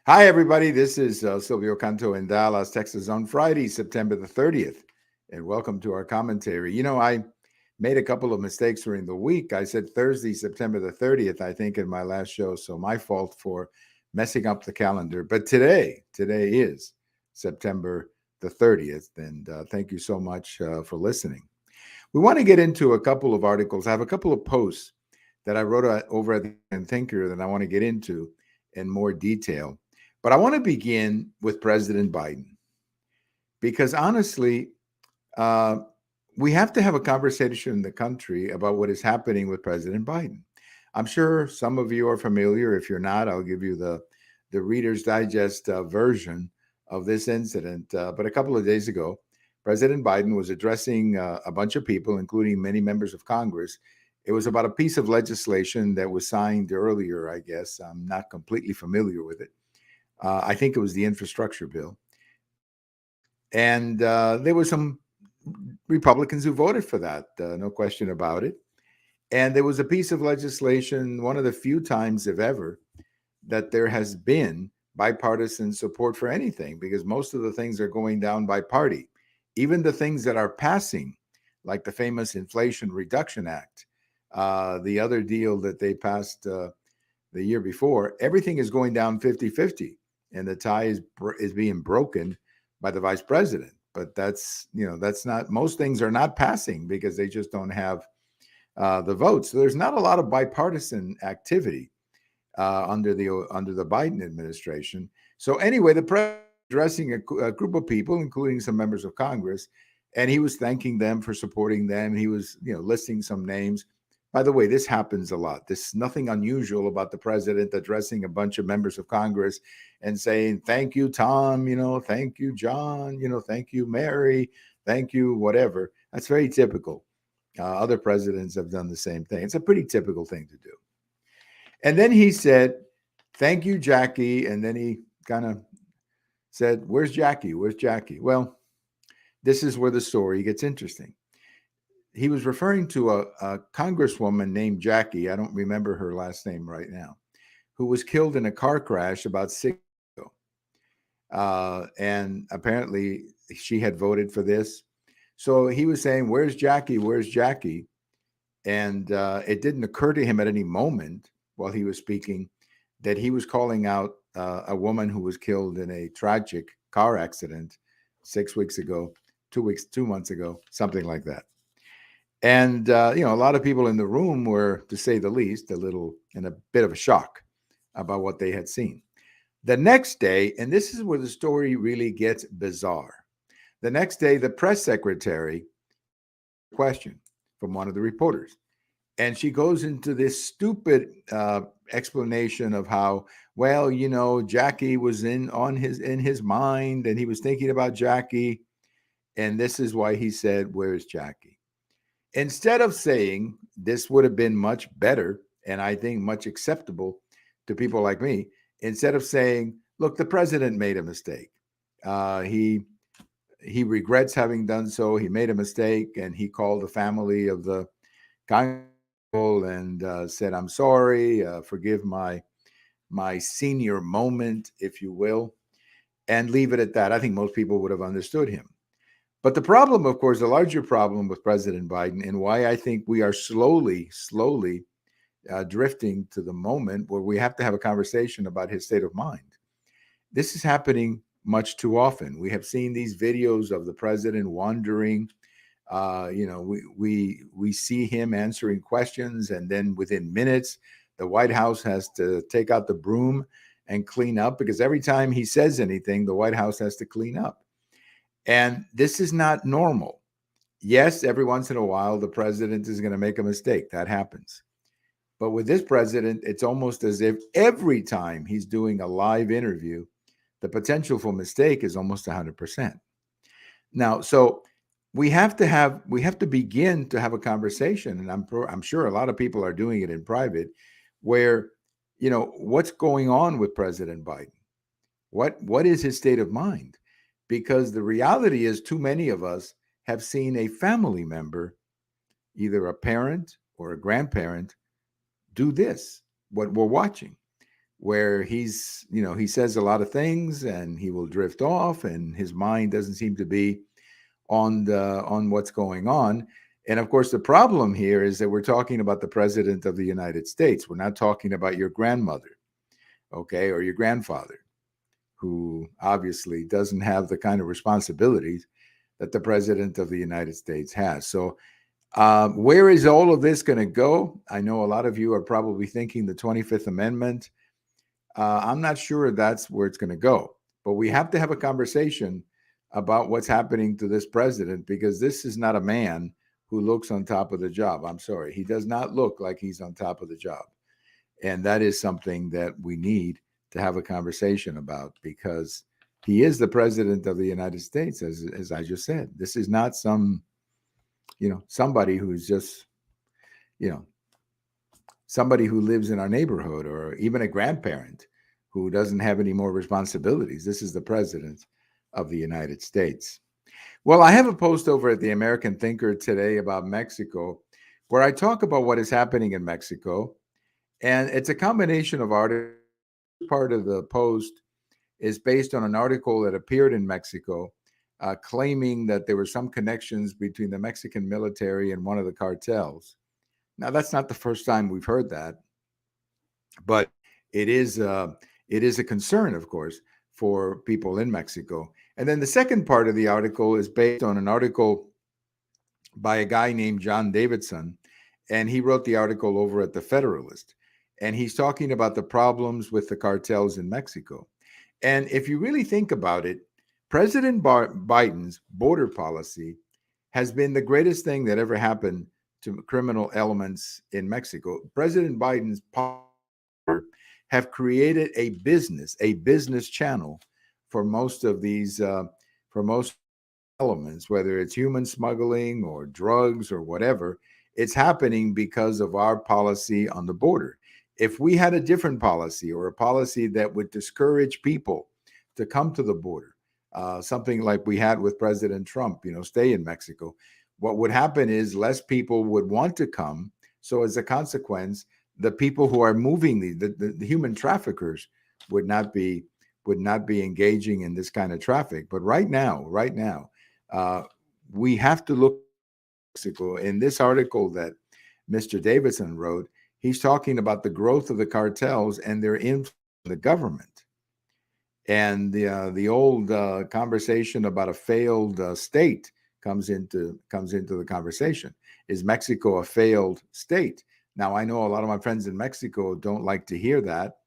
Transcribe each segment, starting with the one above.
Hi, everybody. This is Silvio Canto in Dallas, Texas on Friday, September the 30th. And welcome to our commentary. I made a couple of mistakes during the week. I said Thursday, September the 30th, I think, in my last show. So my fault for messing up the calendar. But today is September the 30th. And thank you so much for listening. We want to get into a couple of articles. I have a couple of posts that I wrote over at the Thinker that I want to get into in more detail. But I want to begin with President Biden because honestly, uh, we have to have a conversation in the country about what is happening with President Biden. I'm sure some of you are familiar. If you're not, I'll give you the Reader's Digest version of this incident. But a couple of days ago, President Biden was addressing a bunch of people, including many members of Congress. It was about a piece of legislation that was signed earlier, I guess. I'm not completely familiar with it. I think it was the infrastructure bill. And there were some Republicans who voted for that, no question about it. And there was a piece of legislation, one of the few times, if ever, that there has been bipartisan support for anything, because most of the things are going down by party. Even the things that are passing, like the famous Inflation Reduction Act, the other deal that they passed the year before, everything is going down 50-50, and the tie is being broken by the vice president. But that's not, most things are not passing because they just don't have the votes. So there's not a lot of bipartisan activity under the Biden administration. So anyway, the president addressing a group of people, including some members of Congress, and he was thanking them for supporting them. He was listing some names. By the way, this happens a lot. There's nothing unusual about the president addressing a bunch of members of Congress and saying, thank you, Tom, thank you, John, thank you, Mary, thank you, whatever. That's very typical. Other presidents have done the same thing. It's a pretty typical thing to do. And then he said, thank you, Jackie. And then he kind of said, where's Jackie? Where's Jackie? Well, this is where the story gets interesting. He was referring to a congresswoman named Jackie. I don't remember her last name right now, who was killed in a car crash about 6 years ago. And apparently she had voted for this. So he was saying, where's Jackie? Where's Jackie? And it didn't occur to him at any moment while he was speaking that he was calling out a woman who was killed in a tragic car accident 6 weeks ago, 2 months ago, something like that. And a lot of people in the room were, to say the least, in a bit of a shock about what they had seen. The next day, and this is where the story really gets bizarre. The next day, the press secretary question from one of the reporters, and she goes into this stupid explanation of how, well, Jackie was in his mind, and he was thinking about Jackie, and this is why he said, "Where's Jackie?" Instead of saying, this would have been much better, and I think much acceptable to people like me, instead of saying, look, the president made a mistake. He regrets having done so. He made a mistake, and he called the family of the congressman and said, I'm sorry, forgive my senior moment, if you will, and leave it at that. I think most people would have understood him. But the problem, of course, the larger problem with President Biden, and why I think we are slowly drifting to the moment where we have to have a conversation about his state of mind. This is happening much too often. We have seen these videos of the president wandering. We see him answering questions, and then within minutes, the White House has to take out the broom and clean up, because every time he says anything, the White House has to clean up. And this is not normal. Yes, every once in a while, the president is going to make a mistake. That happens. But with this president, it's almost as if every time he's doing a live interview, the potential for mistake is almost 100%. Now, so we have to begin to have a conversation, and I'm sure a lot of people are doing it in private, where, what's going on with President Biden? What is his state of mind? Because the reality is, too many of us have seen a family member, either a parent or a grandparent, do this, what we're watching. where he says a lot of things and he will drift off, and his mind doesn't seem to be on what's going on. And of course, the problem here is that we're talking about the president of the United States. We're not talking about your grandmother, okay, or your grandfather, who obviously doesn't have the kind of responsibilities that the president of the United States has. So, where is all of this going to go? I know a lot of you are probably thinking the 25th Amendment. I'm not sure that's where it's going to go, but we have to have a conversation about what's happening to this president, because this is not a man who looks on top of the job. I'm sorry. He does not look like he's on top of the job. And that is something that we need to have a conversation about, because he is the president of the United States, as I just said. This is not somebody who's just, you know, somebody who lives in our neighborhood, or even a grandparent who doesn't have any more responsibilities. This is the president of the United States. Well, I have a post over at the American Thinker today about Mexico, where I talk about what is happening in Mexico. And it's a combination of articles. Part of the post is based on an article that appeared in Mexico, claiming that there were some connections between the Mexican military and one of the cartels. Now, that's not the first time we've heard that, but it is a concern, of course, for people in Mexico. And then the second part of the article is based on an article by a guy named John Davidson, and he wrote the article over at the Federalist, and he's talking about the problems with the cartels in Mexico. And if you really think about it, President Biden's border policy has been the greatest thing that ever happened to criminal elements in Mexico. President Biden's have created a business channel for most of these, for most elements, whether it's human smuggling or drugs or whatever. It's happening because of our policy on the border. If we had a different policy, or a policy that would discourage people to come to the border, something like we had with President Trump, stay in Mexico, what would happen is less people would want to come. So as a consequence, the people who are moving the human traffickers would not be engaging in this kind of traffic. But right now, we have to look at Mexico. In this article that Mr. Davidson wrote, he's talking about the growth of the cartels and their influence on the government. And the old conversation about a failed state comes into the conversation. Is Mexico a failed state? Now, I know a lot of my friends in Mexico don't like to hear that,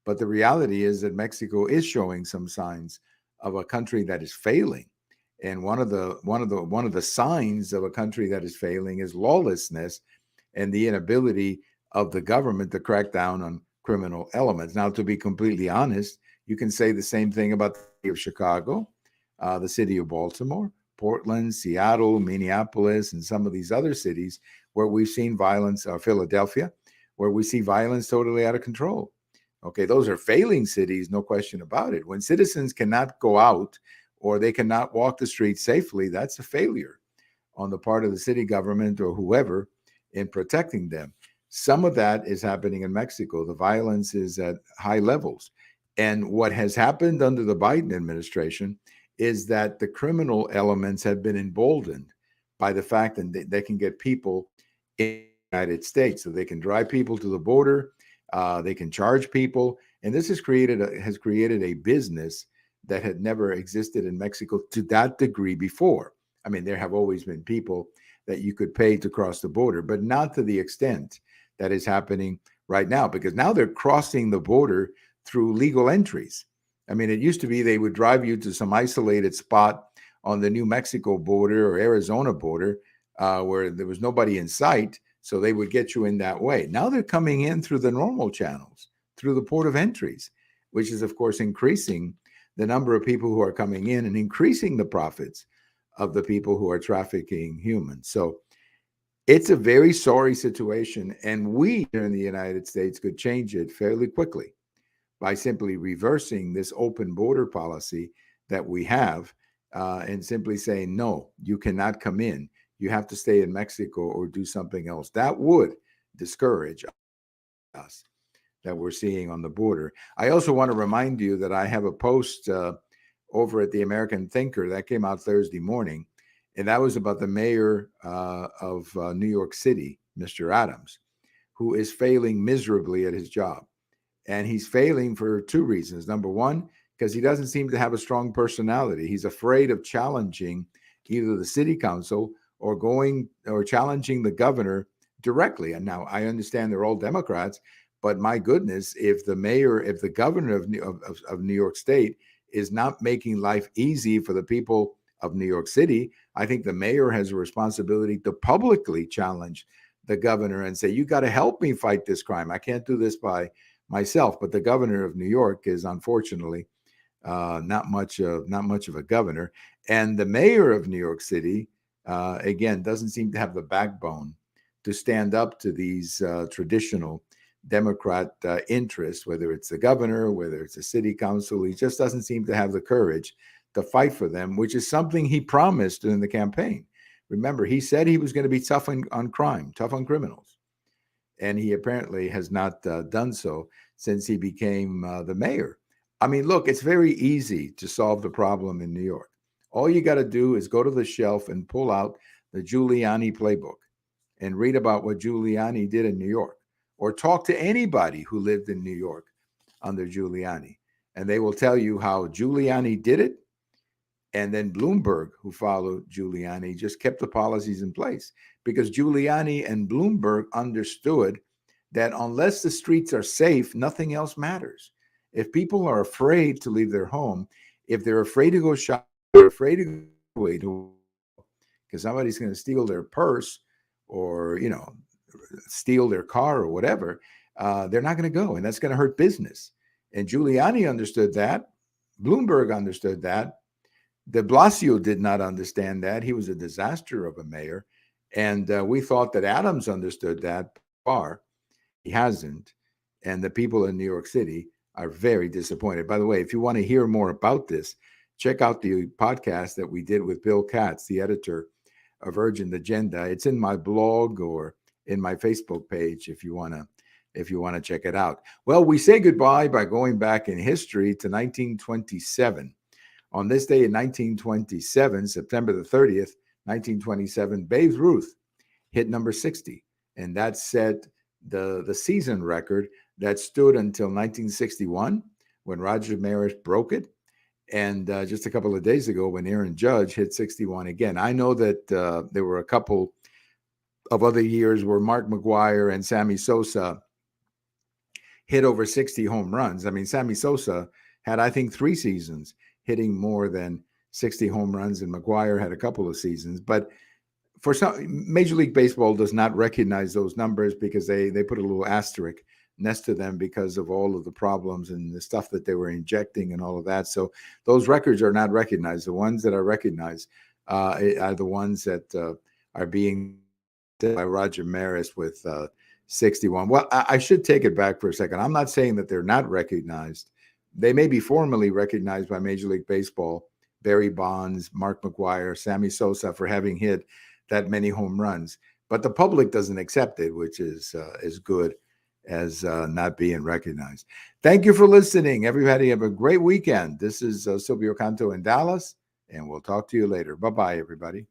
but the reality is that Mexico is showing some signs of a country that is failing. And one of the signs of a country that is failing is lawlessness and the inability of the government to crack down on criminal elements. Now, to be completely honest, you can say the same thing about the city of Chicago, the city of Baltimore, Portland, Seattle, Minneapolis, and some of these other cities where we've seen violence, Philadelphia, where we see violence totally out of control. Okay, those are failing cities, no question about it. When citizens cannot go out or they cannot walk the streets safely, that's a failure on the part of the city government or whoever in protecting them. Some of that is happening in Mexico. The violence is at high levels. And what has happened under the Biden administration is that the criminal elements have been emboldened by the fact that they can get people in the United States. So they can drive people to the border, they can charge people. And this has created a business that had never existed in Mexico to that degree before. I mean, there have always been people that you could pay to cross the border, but not to the extent that is happening right now, because now they're crossing the border through legal entries. I mean, it used to be they would drive you to some isolated spot on the New Mexico border or Arizona border where there was nobody in sight, so they would get you in that way. Now they're coming in through the normal channels, through the port of entries, which is, of course, increasing the number of people who are coming in and increasing the profits of the people who are trafficking humans. So it's a very sorry situation, and we here in the United States could change it fairly quickly by simply reversing this open border policy that we have and simply saying, no, you cannot come in. You have to stay in Mexico or do something else. That would discourage us. that we're seeing on the border. I also want to remind you that I have a post over at the American Thinker that came out Thursday morning, and that was about the mayor of New York City, Mr. Adams, who is failing miserably at his job. And he's failing for two reasons. Number one, because he doesn't seem to have a strong personality. He's afraid of challenging either the city council or going or challenging the governor directly. And now I understand they're all Democrats, but my goodness, if the governor of New York State is not making life easy for the people of New York City, I think the mayor has a responsibility to publicly challenge the governor and say, you got to help me fight this crime. I can't do this by myself. But the governor of New York is unfortunately not much of a governor, and the mayor of New York City again doesn't seem to have the backbone to stand up to these traditional Democrat interests, whether it's the governor, whether it's the city council. He just doesn't seem to have the courage to fight for them, which is something he promised in the campaign. Remember, he said he was going to be tough on crime, tough on criminals. And he apparently has not done so since he became the mayor. I mean, look, it's very easy to solve the problem in New York. All you got to do is go to the shelf and pull out the Giuliani playbook and read about what Giuliani did in New York, or talk to anybody who lived in New York under Giuliani. And they will tell you how Giuliani did it. And then Bloomberg, who followed Giuliani, just kept the policies in place because Giuliani and Bloomberg understood that unless the streets are safe, nothing else matters. If people are afraid to leave their home, if they're afraid to go shopping, they're afraid to go away because somebody's going to steal their purse or, steal their car or whatever, they're not going to go. And that's going to hurt business. And Giuliani understood that. Bloomberg understood that. De Blasio did not understand that. He was a disaster of a mayor. And we thought that Adams understood that far. He hasn't. And the people in New York City are very disappointed. By the way, if you want to hear more about this, check out the podcast that we did with Bill Katz, the editor of Urgent Agenda. It's in my blog or in my Facebook page if you want to check it out. Well, we say goodbye by going back in history to 1927. On this day in 1927, September the 30th, 1927, Babe Ruth hit number 60, and that set the season record that stood until 1961 when Roger Maris broke it, and just a couple of days ago when Aaron Judge hit 61 again. I know that there were a couple of other years where Mark McGwire and Sammy Sosa hit over 60 home runs. I mean, Sammy Sosa had, I think, 3 seasons hitting more than 60 home runs, and McGwire had a couple of seasons. But for some, Major League Baseball does not recognize those numbers because they put a little asterisk next to them because of all of the problems and the stuff that they were injecting and all of that. So those records are not recognized. The ones that are recognized are the ones that are being done by Roger Maris with 61. Well, I should take it back for a second. I'm not saying that they're not recognized. They may be formally recognized by Major League Baseball, Barry Bonds, Mark McGwire, Sammy Sosa for having hit that many home runs, but the public doesn't accept it, which is as good as not being recognized. Thank you for listening. Everybody have a great weekend. This is Silvio Canto in Dallas, and we'll talk to you later. Bye-bye, everybody.